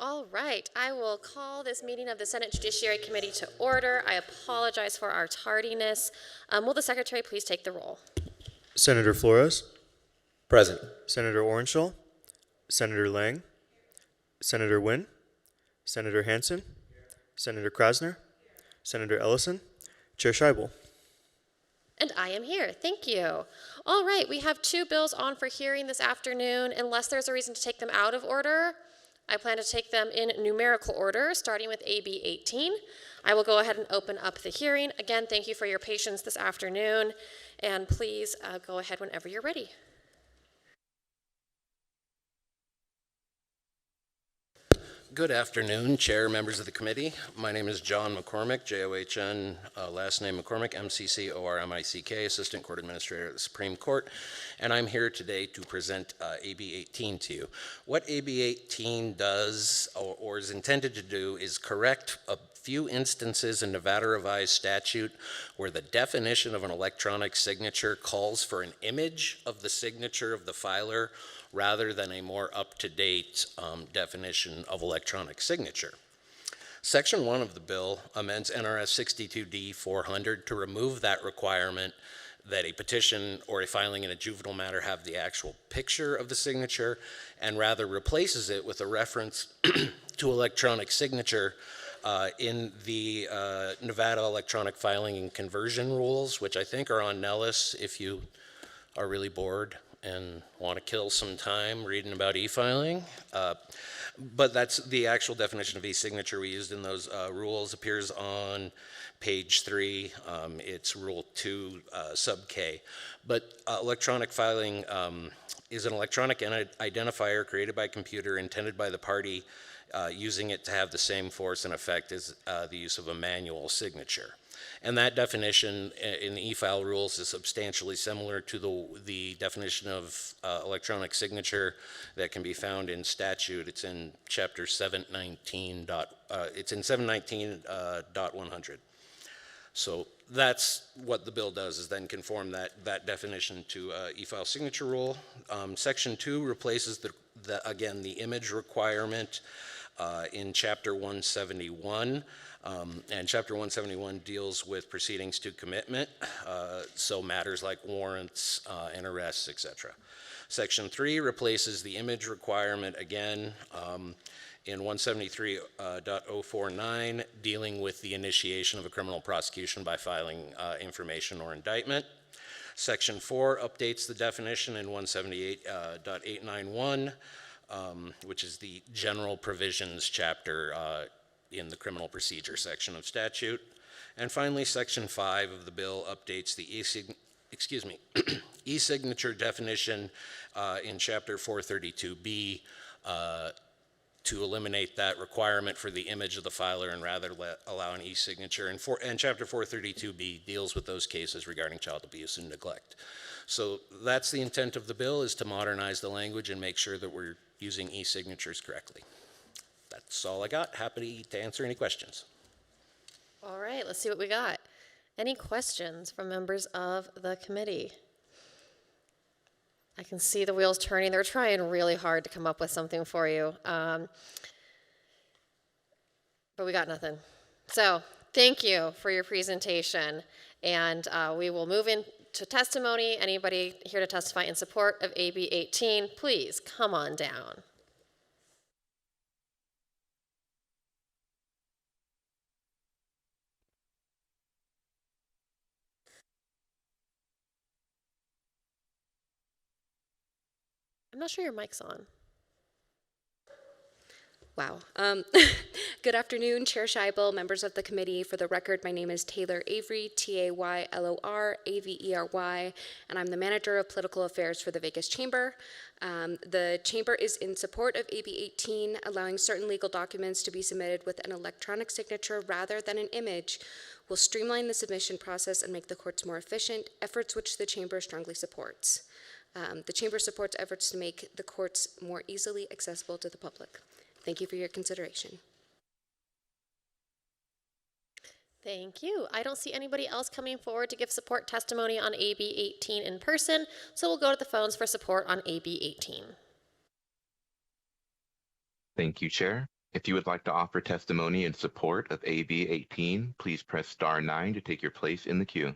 All right, I will call this meeting of the Senate Judiciary Committee to order. I apologize for our tardiness. Will the Secretary please take the roll? Senator Flores, Present. Senator Ornschall, Senator Lang, Senator Nguyen, Senator Hansen, Senator Krasner, Senator Ellison, Chair Scheibel. And I am here. Thank you. All right, we have two bills on for hearing this afternoon. Unless there's a reason to take them out of order, I plan to take them in numerical order, starting with AB 18. I will go ahead and open up the hearing. Again, thank you for your patience this afternoon, and please go ahead whenever you're ready. Good afternoon, Chair, members of the committee. My name is John McCormick, J-O-H-N, last name McCormick, M-C-C-O-R-M-I-C-K, Assistant Court Administrator at the Supreme Court, and I'm here today to present AB 18 to you. What AB 18 does, or is intended to do, is correct a few instances in Nevada revised statute where the definition of an electronic signature calls for an image of the signature of the filer rather than a more up-to-date definition of electronic signature. Section 1 of the bill amends NRS 62D 400 to remove that requirement that a petition or a filing in a juvenile matter have the actual picture of the signature, and rather replaces it with a reference to electronic signature in the Nevada electronic filing and conversion rules, which I think are on Nellis if you are really bored and want to kill some time reading about e-filing. But that's the actual definition of e-signature we used in those rules, appears on page 3. It's rule 2 sub K. But electronic filing is an electronic identifier created by a computer intended by the party using it to have the same force and effect as the use of a manual signature. And that definition in the e-file rules is substantially similar to the definition of electronic signature that can be found in statute. It's in chapter 719. It's in 719.100. So that's what the bill does, is then conform that definition to e-file signature rule. Section 2 replaces again the image requirement in chapter 171. And Chapter 171 deals with proceedings to commitment, so matters like warrants and arrests, etc. Section 3 replaces the image requirement again in 173.049, dealing with the initiation of a criminal prosecution by filing information or indictment. Section 4 updates the definition in 178.891, which is the general provisions chapter in the criminal procedure section of statute. And finally, Section 5 of the bill updates the e-signature definition in Chapter 432B to eliminate that requirement for the image of the filer and rather allow an e-signature. And Chapter 432B deals with those cases regarding child abuse and neglect. So that's the intent of the bill, is to modernize the language and make sure that we're using e-signatures correctly. That's all I got. Happy to answer any questions. All right, let's see what we got. Any questions from members of the committee? I can see the wheels turning. They're trying really hard to come up with something for you. But we got nothing. So thank you for your presentation. And we will move into testimony. Anybody here to testify in support of AB 18, please come on down. I'm not sure your mic's on. Wow. Good afternoon, Chair Scheibel, members of the committee. For the record, my name is Taylor Avery, Taylor-Avery, and I'm the Manager of Political Affairs for the Vegas Chamber. The Chamber is in support of AB 18, allowing certain legal documents to be submitted with an electronic signature rather than an image, will streamline the submission process and make the courts more efficient, efforts which the Chamber strongly supports. The Chamber supports efforts to make the courts more easily accessible to the public. Thank you for your consideration. Thank you. I don't see anybody else coming forward to give support testimony on AB 18 in person, so we'll go to the phones for support on AB 18. Thank you, Chair. If you would like to offer testimony in support of AB 18, please press star 9 to take your place in the queue.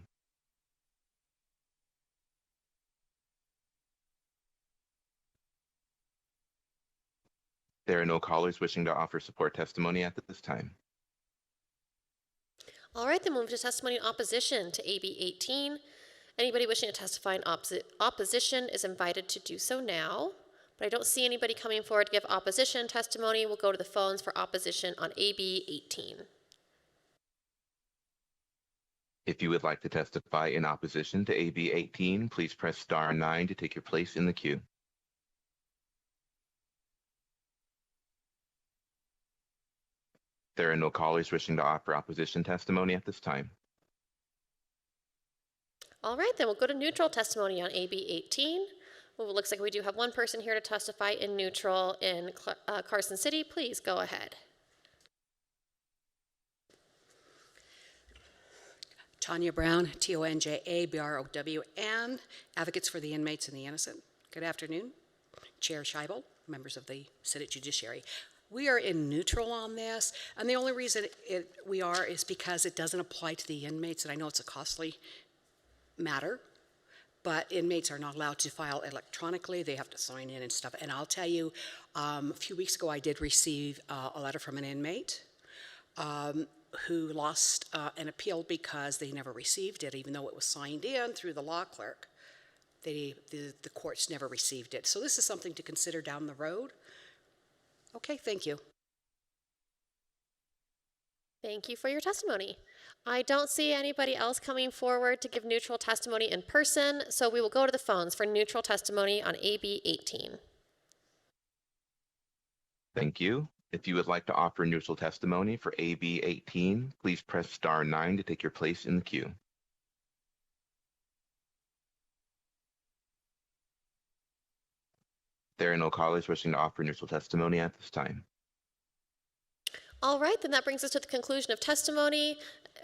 There are no callers wishing to offer support testimony at this time. All right, then we'll move to testimony in opposition to AB 18. Anybody wishing to testify in opposition is invited to do so now. But I don't see anybody coming forward to give opposition testimony. We'll go to the phones for opposition on AB 18. If you would like to testify in opposition to AB 18, please press star 9 to take your place in the queue. There are no callers wishing to offer opposition testimony at this time. All right, then we'll go to neutral testimony on AB 18. Well, it looks like we do have one person here to testify in neutral in Carson City. Please go ahead. Tanya Brown, TONJABROW, Advocates for the Inmates and the Innocent. Good afternoon, Chair Scheibel, members of the Senate Judiciary. We are in neutral on this, and the only reason we are is because it doesn't apply to the inmates, and I know it's a costly matter, but inmates are not allowed to file electronically. They have to sign in and stuff. And I'll tell you, a few weeks ago I did receive a letter from an inmate who lost an appeal because they never received it, even though it was signed in through the law clerk. The courts never received it. So this is something to consider down the road. Okay, thank you. Thank you for your testimony. I don't see anybody else coming forward to give neutral testimony in person, so we will go to the phones for neutral testimony on AB 18. Thank you. If you would like to offer neutral testimony for AB 18, please press star 9 to take your place in the queue. There are no callers wishing to offer neutral testimony at this time. All right, then that brings us to the conclusion of testimony.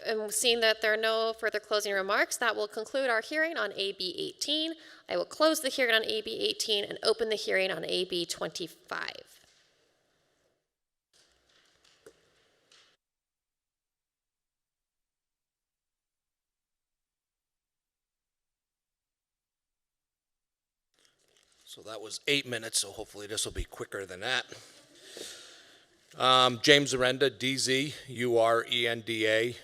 And seeing that there are no further closing remarks, that will conclude our hearing on AB 18. I will close the hearing on AB 18 and open the hearing on AB 25. So that was 8 minutes, so hopefully this will be quicker than that. James Arenda, DZ, URENDA,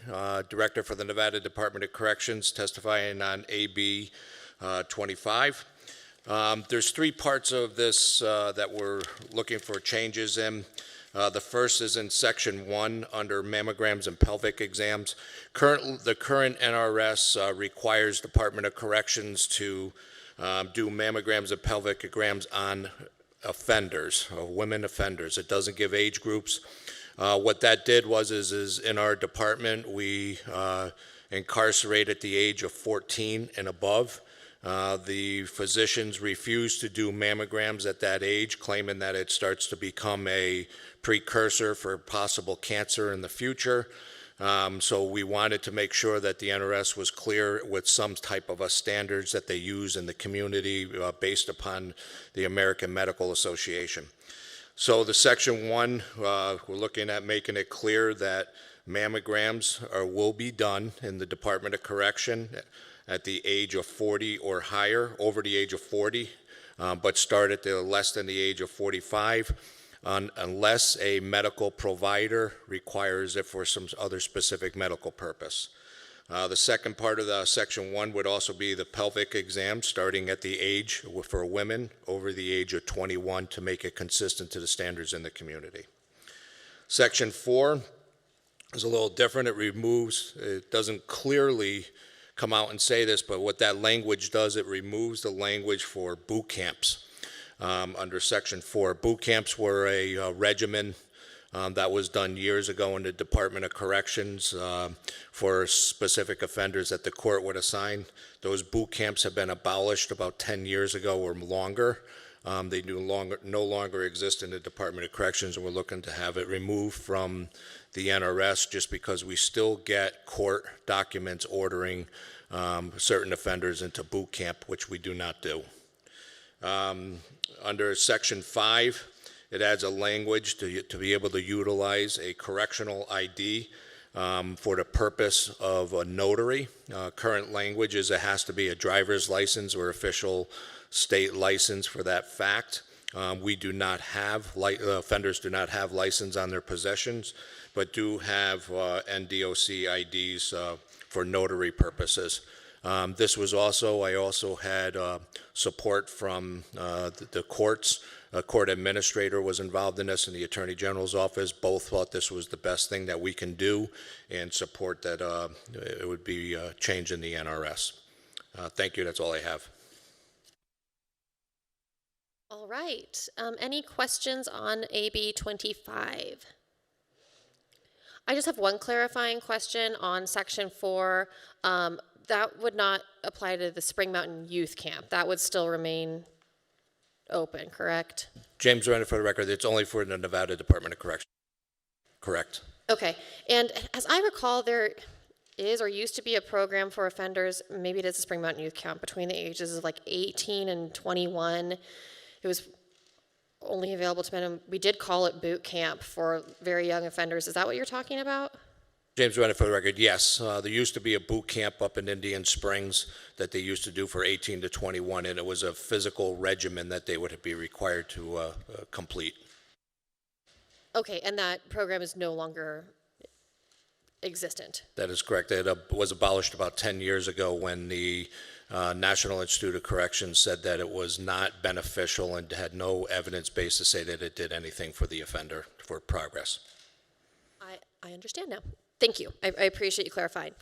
Director for the Nevada Department of Corrections, testifying on AB 25. There's 3 parts of this that we're looking for changes in. The first is in Section 1 under mammograms and pelvic exams. The current NRS requires Department of Corrections to do mammograms and pelvic exams on offenders, women offenders. It doesn't give age groups. What that did is in our department, we incarcerate at the age of 14 and above. The physicians refuse to do mammograms at that age, claiming that it starts to become a precursor for possible cancer in the future. So we wanted to make sure that the NRS was clear with some type of standards that they use in the community based upon the American Medical Association. So the Section 1, we're looking at making it clear that mammograms will be done in the Department of Correction at the age of 40 or higher, over the age of 40, but start at the less than the age of 45. Unless a medical provider requires it for some other specific medical purpose. The second part of the Section 1 would also be the pelvic exam, starting at the age for women over the age of 21 to make it consistent to the standards in the community. Section 4 is a little different. It doesn't clearly come out and say this, but what that language does, it removes the language for boot camps. Under Section 4. Boot camps were a regimen that was done years ago in the Department of Corrections for specific offenders that the court would assign. Those boot camps have been abolished about 10 years ago or longer. They no longer exist in the Department of Corrections, and we're looking to have it removed from the NRS just because we still get court documents ordering certain offenders into boot camp, which we do not do. Under Section 5, It adds a language to be able to utilize a correctional ID for the purpose of a notary. Current language is it has to be a driver's license or official state license for that fact. We do not have, offenders do not have license on their possessions, but do have NDOC IDs for notary purposes. This was also, I also had support from the courts. A court administrator was involved in this, and the Attorney General's office. Both thought this was the best thing that we can do and support that it would be a change in the NRS. Thank you. That's all I have. All right. Any questions on AB 25? I just have one clarifying question on Section 4. That would not apply to the Spring Mountain Youth Camp. That would still remain open, correct? James Renner, for the record, it's only for the Nevada Department of Correction. Correct. Okay. And as I recall, there is or used to be a program for offenders, maybe it is the Spring Mountain Youth Camp, between the ages of like 18 and 21. It was only available to men. We did call it boot camp for very young offenders. Is that what you're talking about? James Renner, for the record, yes. There used to be a boot camp up in Indian Springs that they used to do for 18 to 21, and it was a physical regimen that they would be required to complete. Okay, and that program is no longer existent. That is correct. It was abolished about 10 years ago when the National Institute of Corrections said that it was not beneficial and had no evidence base to say that it did anything for the offender for progress. I understand now. Thank you. I appreciate you clarifying.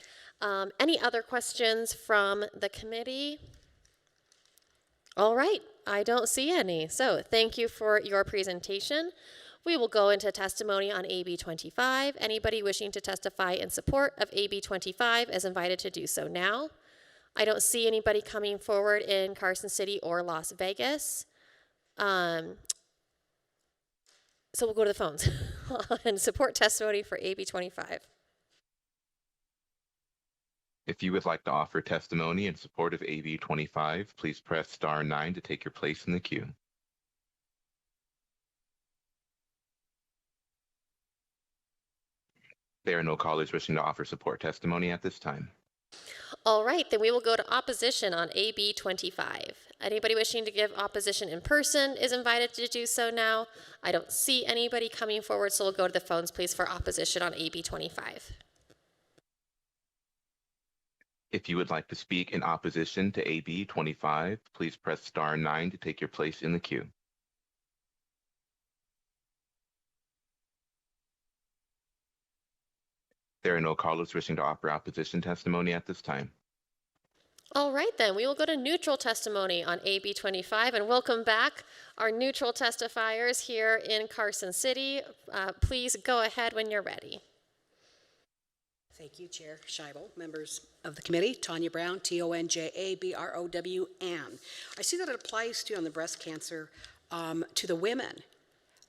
Any other questions from the committee? All right. I don't see any. So thank you for your presentation. We will go into testimony on AB 25. Anybody wishing to testify in support of AB 25 is invited to do so now. I don't see anybody coming forward in Carson City or Las Vegas. So we'll go to the phones and support testimony for AB 25. If you would like to offer testimony in support of AB 25, please press star 9 to take your place in the queue. There are no callers wishing to offer support testimony at this time. All right, then we will go to opposition on AB 25. Anybody wishing to give opposition in person is invited to do so now. I don't see anybody coming forward, so we'll go to the phones, please, for opposition on AB 25. If you would like to speak in opposition to AB 25, please press star 9 to take your place in the queue. There are no callers wishing to offer opposition testimony at this time. All right, then we will go to neutral testimony on AB 25 and welcome back our neutral testifiers here in Carson City. Please go ahead when you're ready. Thank you, Chair Scheibel, members of the committee. Tanya Brown, TONJABROWN. I see that it applies to on the breast cancer to the women.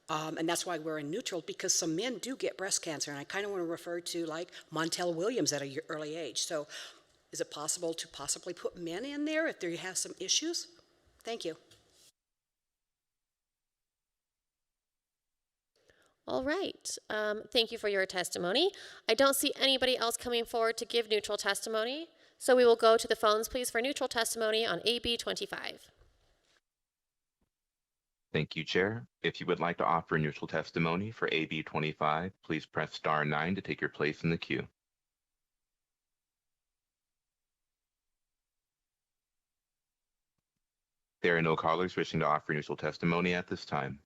And that's why we're in neutral, because some men do get breast cancer. And I kind of want to refer to like Montel Williams at an early age. So is it possible to possibly put men in there if they have some issues? Thank you. All right, thank you for your testimony. I don't see anybody else coming forward to give neutral testimony, so we will go to the phones, please, for neutral testimony on AB 25. Thank you, Chair. If you would like to offer neutral testimony for AB 25, please press star 9 to take your place in the queue. There are no callers wishing to offer neutral testimony at this time.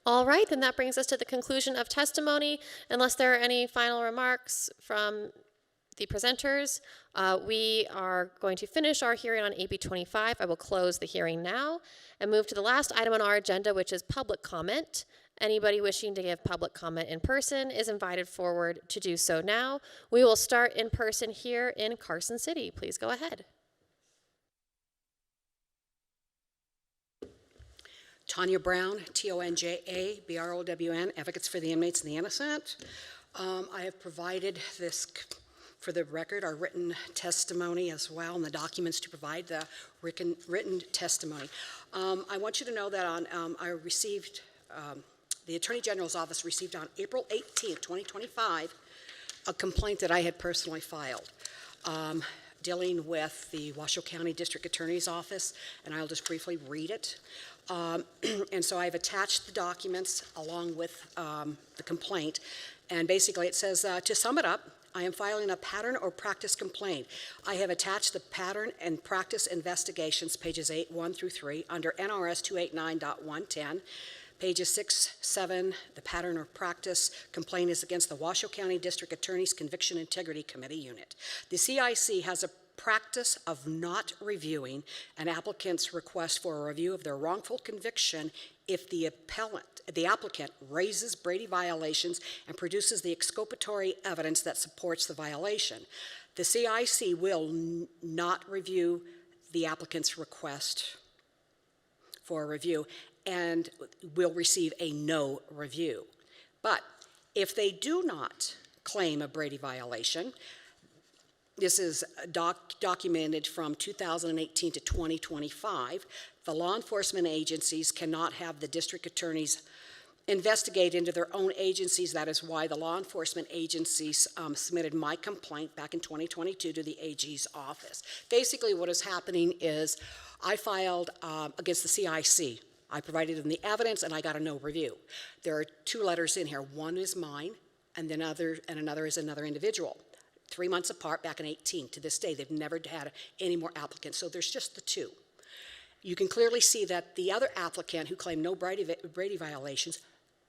All right, then that brings us to the conclusion of testimony. Unless there are any final remarks from the presenters, we are going to finish our hearing on AB 25. I will close the hearing now and move to the last item on our agenda, which is public comment. Anybody wishing to give public comment in person is invited forward to do so now. We will start in person here in Carson City. Please go ahead. Tanya Brown, TONJABROWN, Advocates for the Inmates and the Innocent. I have provided this for the record our written testimony as well, and the documents to provide the written testimony. I want you to know that I received, the Attorney General's office received on April 18th, 2025, a complaint that I had personally filed dealing with the Washoe County District Attorney's Office, and I'll just briefly read it. And so I've attached the documents along with the complaint, and basically it says, to sum it up, I am filing a pattern or practice complaint. I have attached the pattern and practice investigations, pages 1 through 3, under NRS 289.110. Pages 6, 7, the pattern or practice complaint is against the Washoe County District Attorney's Conviction Integrity Committee unit. The CIC has a practice of not reviewing an applicant's request for a review of their wrongful conviction if the applicant raises Brady violations and produces the exculpatory evidence that supports the violation. The CIC will not review the applicant's request for a review and will receive a no review. But if they do not claim a Brady violation, this is documented from 2018 to 2025, the law enforcement agencies cannot have the district attorneys investigate into their own agencies. That is why the law enforcement agencies submitted my complaint back in 2022 to the AG's office. Basically what is happening is I filed against the CIC. I provided them the evidence and I got a no review. There are 2 letters in here. One is mine and then another is another individual. 3 months apart back in 18. To this day, they've never had any more applicants, so there's just the 2. You can clearly see that the other applicant who claimed no Brady violations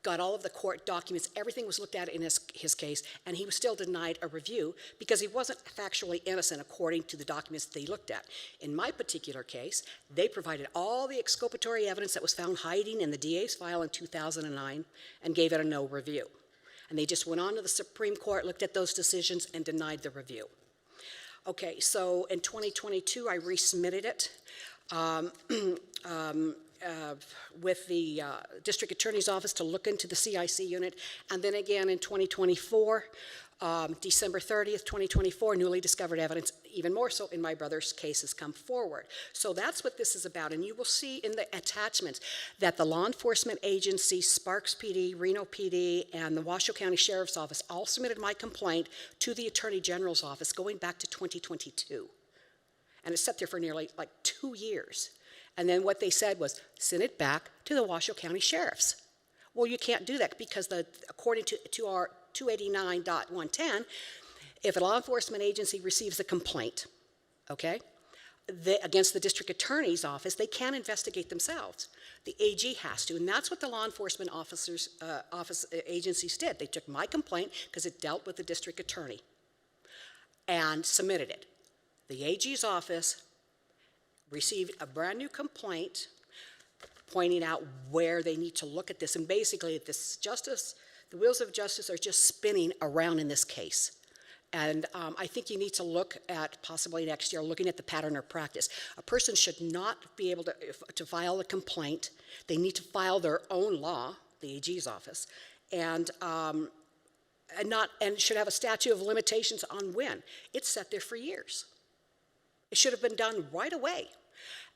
got all of the court documents, everything was looked at in his case, and he was still denied a review because he wasn't factually innocent according to the documents they looked at. In my particular case, they provided all the exculpatory evidence that was found hiding in the DA's file in 2009 and gave it a no review. And they just went on to the Supreme Court, looked at those decisions, and denied the review. Okay, so in 2022, I resubmitted it with the District Attorney's Office to look into the CIC unit. And then again in 2024, December 30th, 2024, newly discovered evidence, even more so in my brother's case, has come forward. So that's what this is about. And you will see in the attachments that the law enforcement agencies, Sparks PD, Reno PD, and the Washoe County Sheriff's Office all submitted my complaint to the Attorney General's Office going back to 2022. And it sat there for nearly 2 years. And then what they said was, send it back to the Washoe County Sheriff's. Well, you can't do that because according to our 289.110, if a law enforcement agency receives a complaint, okay, against the district attorney's office, they can't investigate themselves. The AG has to, and that's what the law enforcement agencies did. They took my complaint because it dealt with the district attorney and submitted it. The AG's office received a brand new complaint pointing out where they need to look at this, and basically the wheels of justice are just spinning around in this case. And I think you need to look at, possibly next year, looking at the pattern or practice. A person should not be able to file a complaint. They need to file their own law, the AG's office, and should have a statute of limitations on when. It's sat there for years. It should have been done right away.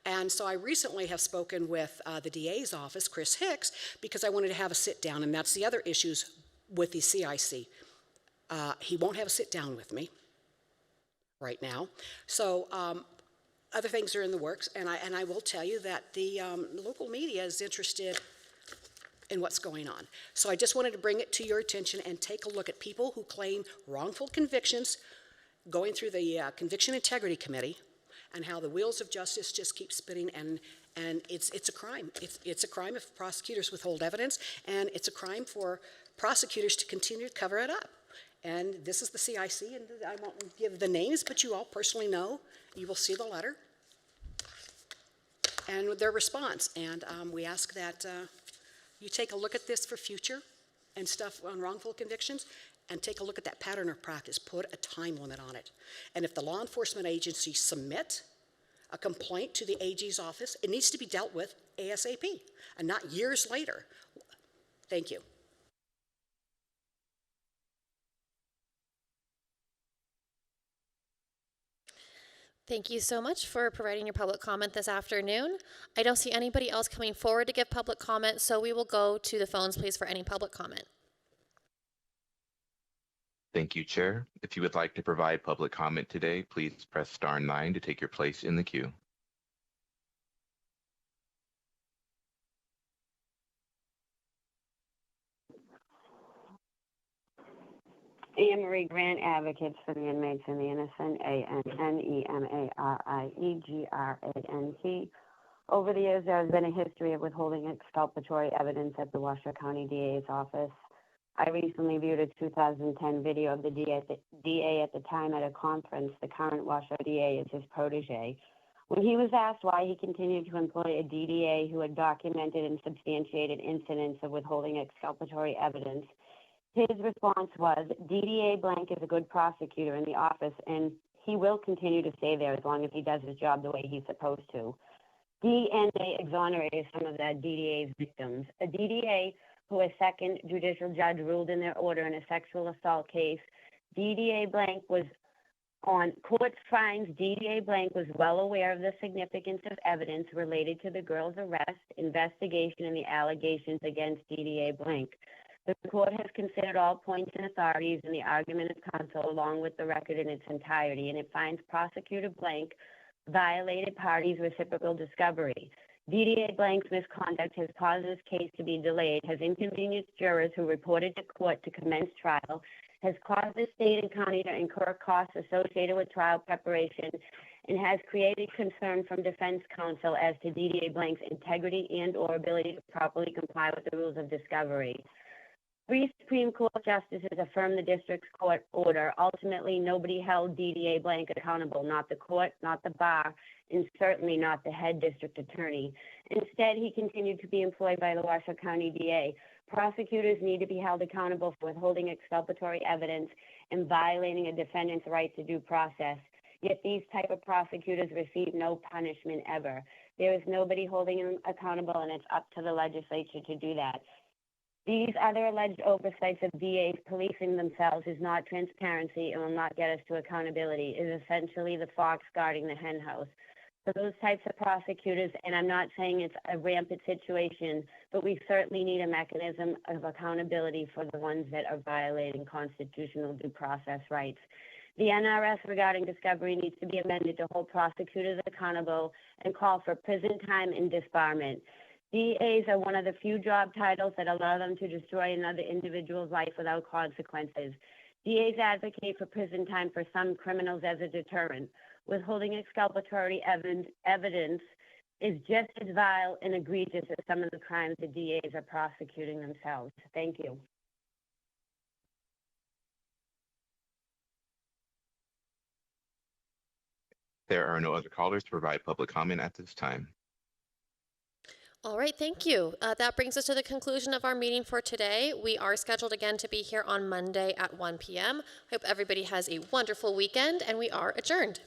And so I recently have spoken with the DA's office, Chris Hicks, because I wanted to have a sit down, and that's the other issues with the CIC. He won't have a sit down with me right now. So other things are in the works, and I will tell you that the local media is interested in what's going on. So I just wanted to bring it to your attention and take a look at people who claim wrongful convictions going through the Conviction Integrity Committee, and how the wheels of justice just keep spinning, and it's a crime. It's a crime if prosecutors withhold evidence, and it's a crime for prosecutors to continue to cover it up. And this is the CIC, and I won't give the names, but you all personally know. You will see the letter and their response. And we ask that you take a look at this for future and stuff on wrongful convictions, and take a look at that pattern or practice. Put a time limit on it. And if the law enforcement agencies submit a complaint to the AG's office, it needs to be dealt with ASAP and not years later. Thank you. Thank you so much for providing your public comment this afternoon. I don't see anybody else coming forward to give public comment, so we will go to the phones, please, for any public comment. Thank you, Chair. If you would like to provide public comment today, please press star 9 to take your place in the queue. Anne Marie Grant, Advocates for the Inmates and the Innocent, ANNEMARIEGRANT. Over the years, there has been a history of withholding exculpatory evidence at the Washoe County DA's office. I recently viewed a 2010 video of the DA at the time at a conference. The current Washoe DA is his protege. When he was asked why he continued to employ a DDA who had documented and substantiated incidents of withholding exculpatory evidence, his response was, DDA blank is a good prosecutor in the office, and he will continue to stay there as long as he does his job the way he's supposed to. DNA exonerated some of that DDA's victims. A DDA who a second judicial judge ruled in their order in a sexual assault case, DDA blank was on court fines. DDA blank was well aware of the significance of evidence related to the girl's arrest, investigation, and the allegations against DDA blank. The court has considered all points and authorities in the argument of counsel along with the record in its entirety, and it finds prosecutor blank violated parties' reciprocal discovery. DDA blank's misconduct has caused this case to be delayed, has inconvenienced jurors who reported to court to commence trial, has caused the state and county to incur costs associated with trial preparation, and has created concern from defense counsel as to DDA blank's integrity and or ability to properly comply with the rules of discovery. 3 Supreme Court justices affirmed the district's court order. Ultimately, nobody held DDA blank accountable, not the court, not the bar, and certainly not the head district attorney. Instead, he continued to be employed by the Washoe County DA. Prosecutors need to be held accountable for withholding exculpatory evidence and violating a defendant's right to due process. Yet these type of prosecutors receive no punishment ever. There is nobody holding them accountable, and it's up to the legislature to do that. These other alleged oversights of DAs policing themselves is not transparency and will not get us to accountability. It is essentially the fox guarding the hen house. For those types of prosecutors, and I'm not saying it's a rampant situation, but we certainly need a mechanism of accountability for the ones that are violating constitutional due process rights. The NRS regarding discovery needs to be amended to hold prosecutors accountable and call for prison time and disbarment. DAs are one of the few job titles that allow them to destroy another individual's life without consequences. DAs advocate for prison time for some criminals as a deterrent. Withholding exculpatory evidence is just as vile and egregious as some of the crimes the DAs are prosecuting themselves. Thank you. There are no other callers to provide public comment at this time. All right, thank you. That brings us to the conclusion of our meeting for today. We are scheduled again to be here on Monday at 1 p.m. I hope everybody has a wonderful weekend, and we are adjourned.